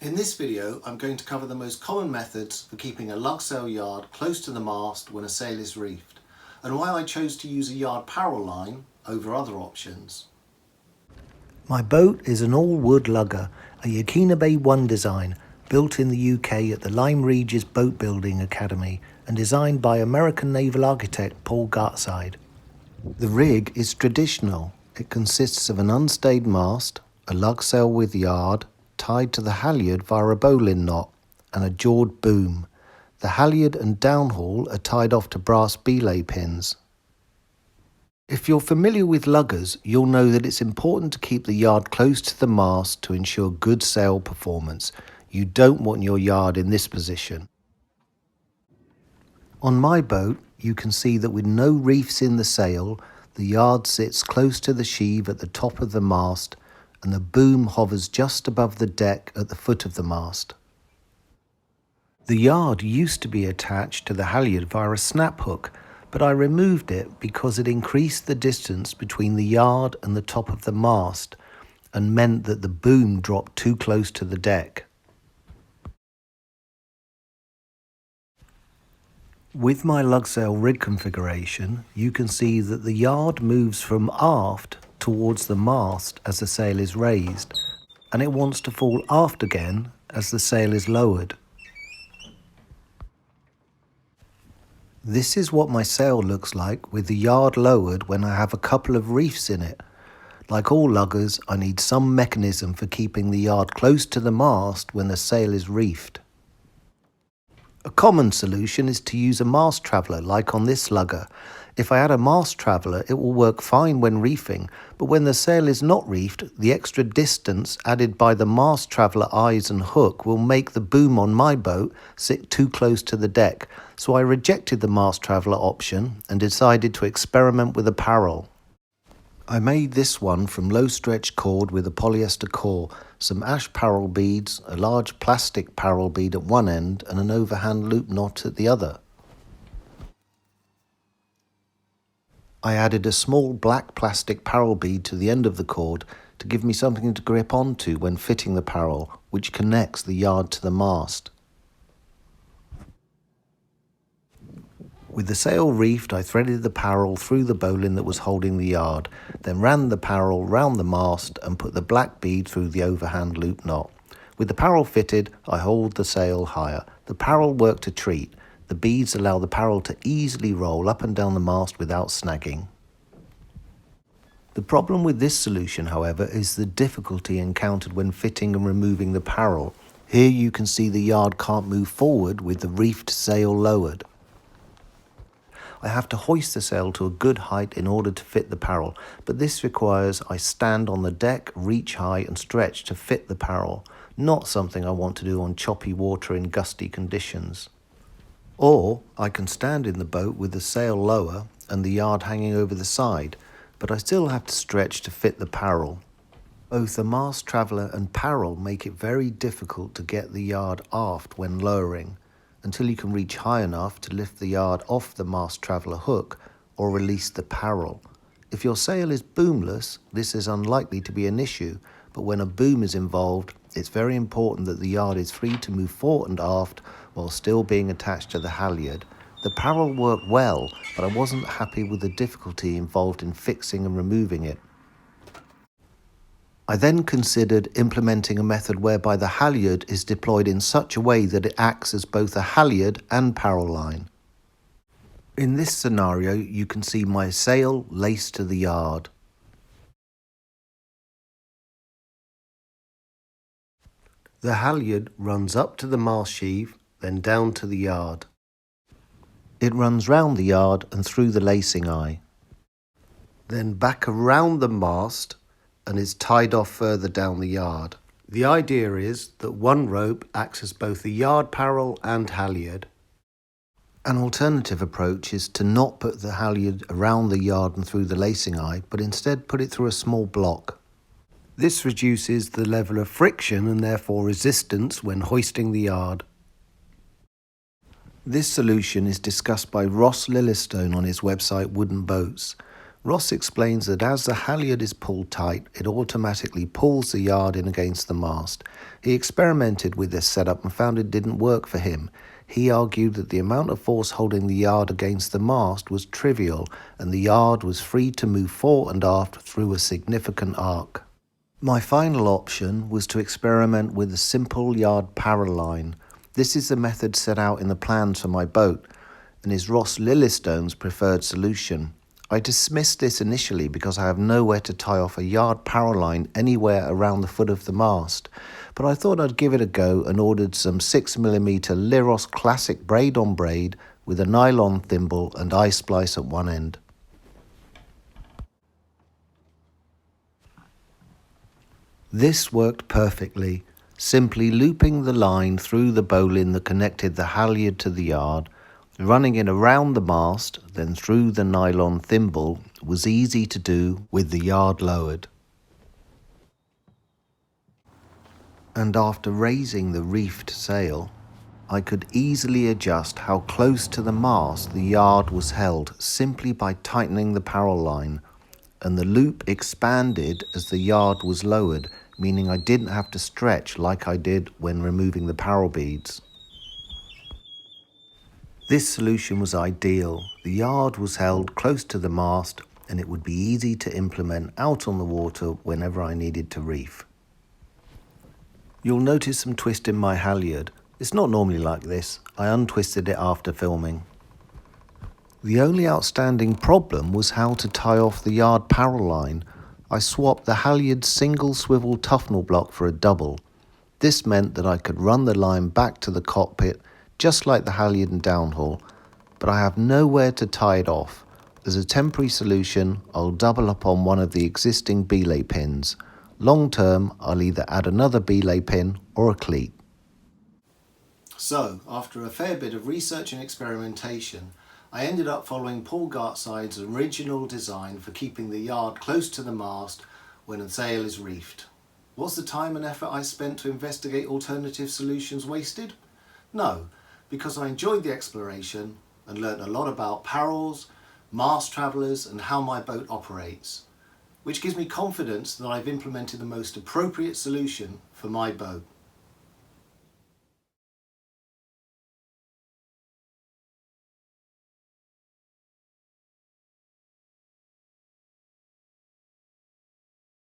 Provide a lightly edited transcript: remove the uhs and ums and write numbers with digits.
In this video, I'm going to cover the most common methods for keeping a lugsail yard close to the mast when a sail is reefed, and why I chose to use a yard parrel line over other options. My boat is an all-wood lugger, a Yakina Bay 1 design, built in the UK at the Lyme Regis Boat Building Academy and designed by American naval architect Paul Gartside. The rig is traditional. It consists of an unstayed mast, a lugsail with yard, tied to the halyard via a bowline knot, and a jawed boom. The halyard and downhaul are tied off to brass belay pins. If you're familiar with luggers, you'll know that it's important to keep the yard close to the mast to ensure good sail performance. You don't want your yard in this position. On my boat, you can see that with no reefs in the sail, the yard sits close to the sheave at the top of the mast, and the boom hovers just above the deck at the foot of the mast. The yard used to be attached to the halyard via a snap hook, but I removed it because it increased the distance between the yard and the top of the mast and meant that the boom dropped too close to the deck. With my lugsail rig configuration, you can see that the yard moves from aft towards the mast as the sail is raised, and it wants to fall aft again as the sail is lowered. This is what my sail looks like with the yard lowered when I have a couple of reefs in it. Like all luggers, I need some mechanism for keeping the yard close to the mast when the sail is reefed. A common solution is to use a mast traveller like on this lugger. If I add a mast traveller, it will work fine when reefing, but when the sail is not reefed, the extra distance added by the mast traveller eyes and hook will make the boom on my boat sit too close to the deck, so I rejected the mast traveller option and decided to experiment with a parrel. I made this one from low stretch cord with a polyester core, some ash parrel beads, a large plastic parrel bead at one end and an overhand loop knot at the other. I added a small black plastic parrel bead to the end of the cord to give me something to grip onto when fitting the parrel, which connects the yard to the mast. With the sail reefed, I threaded the parrel through the bowline that was holding the yard, then ran the parrel round the mast and put the black bead through the overhand loop knot. With the parrel fitted, I hauled the sail higher. The parrel worked a treat. The beads allow the parrel to easily roll up and down the mast without snagging. The problem with this solution, however, is the difficulty encountered when fitting and removing the parrel. Here you can see the yard can't move forward with the reefed sail lowered. I have to hoist the sail to a good height in order to fit the parrel, but this requires I stand on the deck, reach high and stretch to fit the parrel, not something I want to do on choppy water in gusty conditions. Or I can stand in the boat with the sail lower and the yard hanging over the side, but I still have to stretch to fit the parrel. Both the mast traveller and parrel make it very difficult to get the yard aft when lowering, until you can reach high enough to lift the yard off the mast traveller hook or release the parrel. If your sail is boomless, this is unlikely to be an issue, but when a boom is involved, it's very important that the yard is free to move fore and aft while still being attached to the halyard. The parrel worked well, but I wasn't happy with the difficulty involved in fixing and removing it. I then considered implementing a method whereby the halyard is deployed in such a way that it acts as both a halyard and parrel line. In this scenario, you can see my sail laced to the yard. The halyard runs up to the mast sheave, then down to the yard. It runs round the yard and through the lacing eye, then back around the mast and is tied off further down the yard. The idea is that one rope acts as both the yard parrel and halyard. An alternative approach is to not put the halyard around the yard and through the lacing eye, but instead put it through a small block. This reduces the level of friction and therefore resistance when hoisting the yard. This solution is discussed by Ross Lillistone on his website Wooden Boats. Ross explains that as the halyard is pulled tight, it automatically pulls the yard in against the mast. He experimented with this setup and found it didn't work for him. He argued that the amount of force holding the yard against the mast was trivial and the yard was free to move fore and aft through a significant arc. My final option was to experiment with a simple yard parrel line. This is the method set out in the plans for my boat and is Ross Lillistone's preferred solution. I dismissed this initially because I have nowhere to tie off a yard parrel line anywhere around the foot of the mast, but I thought I'd give it a go and ordered some 6mm Liros Classic braid-on braid with a nylon thimble and eye splice at one end. This worked perfectly, simply looping the line through the bowline that connected the halyard to the yard, running it around the mast, then through the nylon thimble was easy to do with the yard lowered. And after raising the reefed sail, I could easily adjust how close to the mast the yard was held simply by tightening the parrel line, and the loop expanded as the yard was lowered, meaning I didn't have to stretch like I did when removing the parrel beads. This solution was ideal. The yard was held close to the mast and it would be easy to implement out on the water whenever I needed to reef. You'll notice some twist in my halyard. It's not normally like this. I untwisted it after filming. The only outstanding problem was how to tie off the yard parrel line. I swapped the halyard's single swivel tufnel block for a double. This meant that I could run the line back to the cockpit just like the halyard and downhaul, but I have nowhere to tie it off. As a temporary solution, I'll double up on one of the existing belay pins. Long term, I'll either add another belay pin or a cleat. So, after a fair bit of research and experimentation, I ended up following Paul Gartside's original design for keeping the yard close to the mast when a sail is reefed. Was the time and effort I spent to investigate alternative solutions wasted? No, because I enjoyed the exploration and learnt a lot about parrels, mast travellers and how my boat operates, which gives me confidence that I've implemented the most appropriate solution for my boat.